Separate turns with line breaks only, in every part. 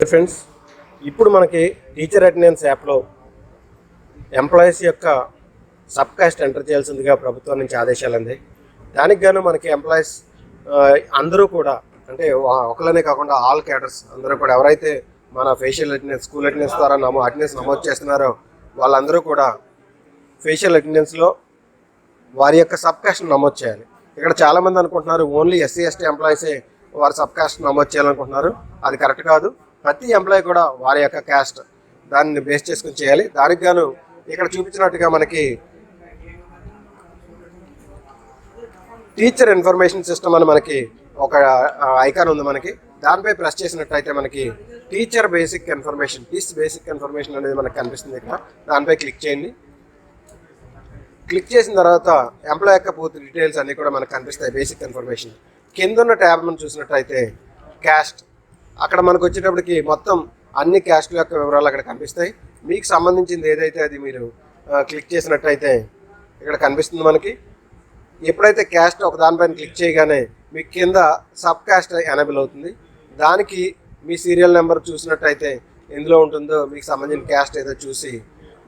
Friends, ఇప్పుడు మనకి teacher attendance యాప్లో ఎంప్లాయీస్ యొక్క సబ్ కాస్ట్ ఎంటర్ చేయాల్సిందిగా ప్రభుత్వం నుంచి ఆదేశాలు అందాయి. దానికి గాను మనకి ఎంప్లాయీస్ అందరూ కూడా, అంటే ఒకళ్ళనే కాకుండా ఆల్ క్యాడర్స్ అందరూ కూడా, ఎవరైతే మన ఫేషియల్ అటెండెన్స్, స్కూల్ అటెండెన్స్ ద్వారా అటెండెన్స్ నమోదు చేస్తున్నారో వాళ్ళందరూ కూడా ఫేషియల్ అటెండెన్స్లో వారి యొక్క సబ్ కాస్ట్ నమోదు చేయాలి. ఇక్కడ చాలామంది అనుకుంటున్నారు ఓన్లీ ఎస్సీ ఎస్టీ ఎంప్లాయీసే వారి సబ్ కాస్ట్ నమోదు చేయాలనుకుంటున్నారు. అది కరెక్ట్ కాదు. ప్రతి ఎంప్లాయీ కూడా వారి యొక్క క్యాస్ట్ దాన్ని బేస్ చేసుకుని చేయాలి. దానికి గాను ఇక్కడ చూపించినట్టుగా మనకి టీచర్ ఇన్ఫర్మేషన్ సిస్టమ్ అని మనకి ఒక ఐకాన్ ఉంది. మనకి దానిపై ప్రెస్ చేసినట్టయితే మనకి teacher basic information, basic information అనేది మనకు కనిపిస్తుంది. ఇక్కడ దానిపై క్లిక్ చేయండి. క్లిక్ చేసిన తర్వాత ఎంప్లాయ్ యొక్క పూర్తి డీటెయిల్స్ అన్నీ కూడా మనకు కనిపిస్తాయి. బేసిక్ ఇన్ఫర్మేషన్ కింద ఉన్న ట్యాబ్ మనం చూసినట్టయితే క్యాస్ట్, అక్కడ మనకు వచ్చేటప్పటికి మొత్తం అన్ని క్యాస్ట్ల యొక్క వివరాలు అక్కడ కనిపిస్తాయి. మీకు సంబంధించింది ఏదైతే అది మీరు క్లిక్ చేసినట్టయితే ఇక్కడ కనిపిస్తుంది. మనకి ఎప్పుడైతే క్యాస్ట్ ఒక దానిపైన క్లిక్ చేయగానే మీకు కింద సబ్ కాస్ట్ ఎనేబుల్ అవుతుంది. దానికి మీ సీరియల్ నెంబర్ చూసినట్టయితే ఎందులో ఉంటుందో మీకు సంబంధించిన క్యాస్ట్ ఏదో చూసి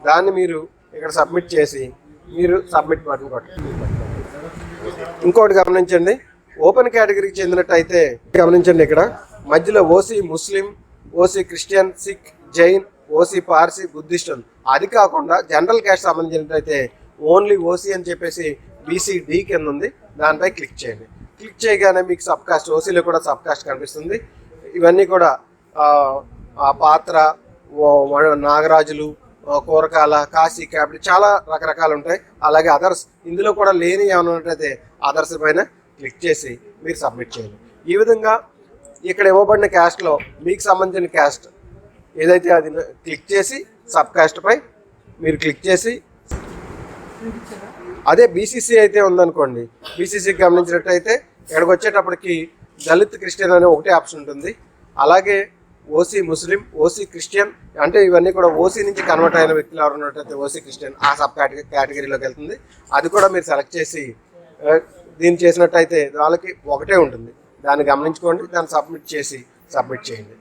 దాన్ని మీరు ఇక్కడ సబ్మిట్ చేసి మీరు సబ్మిట్ బటన్ కొట్టండి. ఇంకోటి గమనించండి, ఓపెన్ కేటగిరీకి చెందినట్టయితే గమనించండి, ఇక్కడ మధ్యలో OC Muslim, OC Christian, Sikh, Jain, OC Parsi, Buddhist, అది కాకుండా జనరల్ క్యాస్ట్ సంబంధించినట్టయితే ఓన్లీ ఓసీ అని చెప్పేసి బీసీడీ కింద ఉంది. దానిపై క్లిక్ చేయండి. క్లిక్ చేయగానే మీకు సబ్ కాస్ట్, ఓసీలో కూడా సబ్ కాస్ట్ కనిపిస్తుంది. ఇవన్నీ కూడా పాత్ర, నాగరాజులు, కూరకాల, కాశీ, క్యాపిటల్, చాలా రకరకాలు ఉంటాయి. అలాగే అదర్స్, ఇందులో కూడా లేని ఏమైనా ఉన్నట్టయితే అదర్స్ పైన క్లిక్ చేసి మీరు సబ్మిట్ చేయండి. ఈ విధంగా ఇక్కడ ఇవ్వబడిన క్యాస్ట్లో మీకు సంబంధించిన క్యాస్ట్ ఏదైతే అది క్లిక్ చేసి సబ్ కాస్ట్పై మీరు క్లిక్ చేసి, అదే బీసీసీ అయితే ఉందనుకోండి, బీసీసీకి గమనించినట్టయితే ఇక్కడికి వచ్చేటప్పటికి దళిత్, క్రిస్టియన్ అనే ఒకటే ఆప్షన్ ఉంటుంది. అలాగే ఓసీ ముస్లిం, ఓసీ క్రిస్టియన్, అంటే ఇవన్నీ కూడా ఓసీ నుంచి కన్వర్ట్ అయిన వ్యక్తులు ఎవరు ఉన్నట్టయితే ఓసీ క్రిస్టియన్ ఆ సబ్ కేటగిరీలోకి వెళ్తుంది. అది కూడా మీరు సెలెక్ట్ చేసి దీన్ని చేసినట్టయితే వాళ్ళకి ఒకటే ఉంటుంది. దాన్ని గమనించుకోండి. దాన్ని సబ్మిట్ చేసి సబ్మిట్ చేయండి.